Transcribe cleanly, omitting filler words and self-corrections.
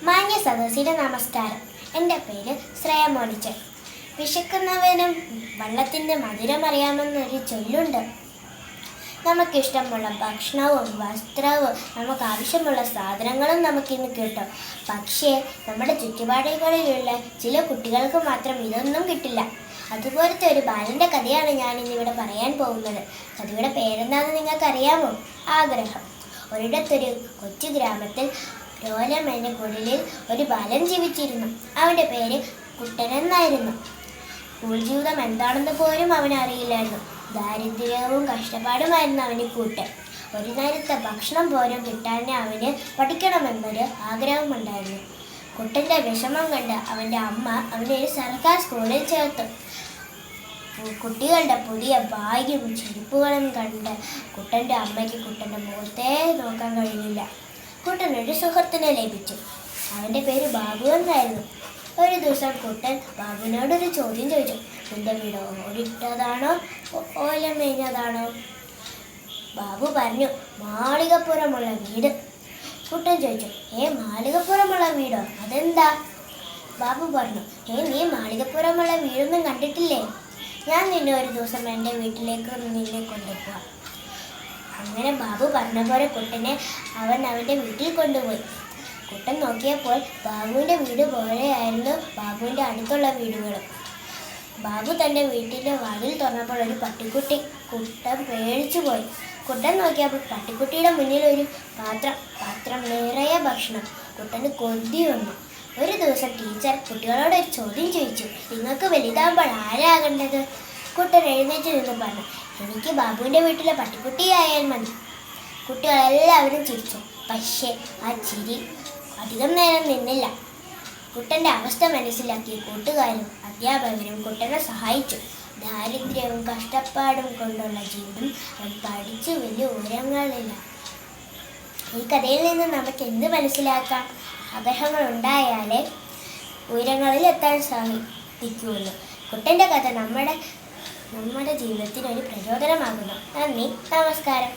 മാന്യ സദസ്സിന് നമസ്കാരം. എൻ്റെ പേര് ശ്രേയ മോനിച്ചൻ. വിശക്കുന്നവനും വെള്ളത്തിൻ്റെ മധുരം അറിയാമെന്നൊരു ചൊല്ലുണ്ട്. നമുക്കിഷ്ടമുള്ള ഭക്ഷണവും വസ്ത്രവും നമുക്ക് ആവശ്യമുള്ള സാധനങ്ങളും നമുക്കിന്ന് കിട്ടും. പക്ഷേ നമ്മുടെ ചുറ്റുപാടുകളിലുള്ള ചില കുട്ടികൾക്ക് മാത്രം ഇതൊന്നും കിട്ടില്ല. അതുപോലത്തെ ഒരു ബാലൻ്റെ കഥയാണ് ഞാനിന്നിവിടെ പറയാൻ പോകുന്നത്. കഥയുടെ പേരെന്താണെന്ന് നിങ്ങൾക്കറിയാമോ? ആഗ്രഹം. ഒരിടത്തൊരു കൊച്ചു ഗ്രാമത്തിൽ രോലം എന്ന കുടിലിൽ ഒരു ബാലൻ ജീവിച്ചിരുന്നു. അവൻ്റെ പേര് കുട്ടനെന്നായിരുന്നു. സ്കൂൾ ജീവിതം എന്താണെന്ന് പോലും അവനറിയില്ലായിരുന്നു. ദാരിദ്ര്യവും കഷ്ടപ്പാടുമായിരുന്നു അവന് കൂട്ടൻ. ഒരു നേരത്തെ ഭക്ഷണം പോലും കിട്ടാൻ അവന് പഠിക്കണമെന്നൊരു ആഗ്രഹമുണ്ടായിരുന്നു. കുട്ടൻ്റെ വിഷമം കണ്ട് അവൻ്റെ അമ്മ അവനെ ഒരു സർക്കാർ സ്കൂളിൽ ചേർത്തു. കുട്ടികളുടെ പുതിയ ബാഗും ചെരുപ്പുകളും കണ്ട് കുട്ടൻ്റെ അമ്മയ്ക്ക് കുട്ടൻ്റെ മുഖത്തേ നോക്കാൻ കഴിഞ്ഞില്ല. കുട്ടനൊരു സുഹൃത്തിനെ ലഭിച്ചു. അവൻ്റെ പേര് ബാബു എന്നായിരുന്നു. ഒരു ദിവസം കുട്ടൻ ബാബുവിനോടൊരു ചോദ്യം ചോദിച്ചു. നിന്റെ വീട് ഓടിട്ടതാണോ ഓലം മേഞ്ഞതാണോ? ബാബു പറഞ്ഞു, മാളികപ്പുറമുള്ള വീട്. കുട്ടൻ ചോദിച്ചു, മാളികപ്പുറമുള്ള വീടോ? അതെന്താ? ബാബു പറഞ്ഞു, നീ മാളികപ്പുറമുള്ള വീടൊന്നും കണ്ടിട്ടില്ലേ? ഞാൻ നിന്നെ ഒരു ദിവസം എൻ്റെ വീട്ടിലേക്ക് നിന്നെ കൊണ്ടുപോകാം. അങ്ങനെ ബാബു പറഞ്ഞ പോലെ കുട്ടനെ അവൻ്റെ വീട്ടിൽ കൊണ്ടുപോയി. കുട്ടൻ നോക്കിയപ്പോൾ ബാബുവിൻ്റെ വീട് പോലെയായിരുന്നു ബാബുവിൻ്റെ അടുത്തുള്ള വീടുകളും. ബാബു തൻ്റെ വീട്ടിൻ്റെ വാതിൽ തുറന്നപ്പോൾ ഒരു പട്ടിക്കുട്ടി. കുട്ടൻ പേടിച്ചു പോയി. കുട്ടൻ നോക്കിയപ്പോൾ പട്ടിക്കുട്ടിയുടെ മുന്നിൽ ഒരു പാത്രം നിറയെ ഭക്ഷണം. കുട്ടന് കൊതി വന്നു. ഒരു ദിവസം ടീച്ചർ കുട്ടികളോട് ഒരു ചോദ്യം ചോദിച്ചു, നിങ്ങൾക്ക് വലുതാകുമ്പോൾ ആരാകേണ്ടത്? കുട്ടൻ എഴുന്നേറ്റ് നിന്ന് പറഞ്ഞു, എനിക്ക് ബാബുവിൻ്റെ വീട്ടിലെ പട്ടിക്കുട്ടിയായാൽ മതി. കുട്ടികളെല്ലാവരും ചിരിച്ചു. പക്ഷേ ആ ചിരി അധികം നേരം നിന്നില്ല. കുട്ടൻ്റെ അവസ്ഥ മനസ്സിലാക്കി കൂട്ടുകാരും അധ്യാപകരും കുട്ടനെ സഹായിച്ചു. ദാരിദ്ര്യവും കഷ്ടപ്പാടും കൊണ്ടുള്ള ജീവിതം അവൻ പഠിച്ച് വലിയ ഉയരങ്ങളില്ല. ഈ കഥയിൽ നിന്ന് നമുക്ക് എന്ത് മനസ്സിലാക്കാം? ആഗ്രഹങ്ങൾ ഉണ്ടായാലേ ഉയരങ്ങളിൽ എത്താൻ സാധിക്കുള്ളൂ. കുട്ടൻ്റെ കഥ നമ്മുടെ ജീവിതത്തിന് ഒരു പ്രചോദനമാകുന്നു. നന്ദി, നമസ്കാരം.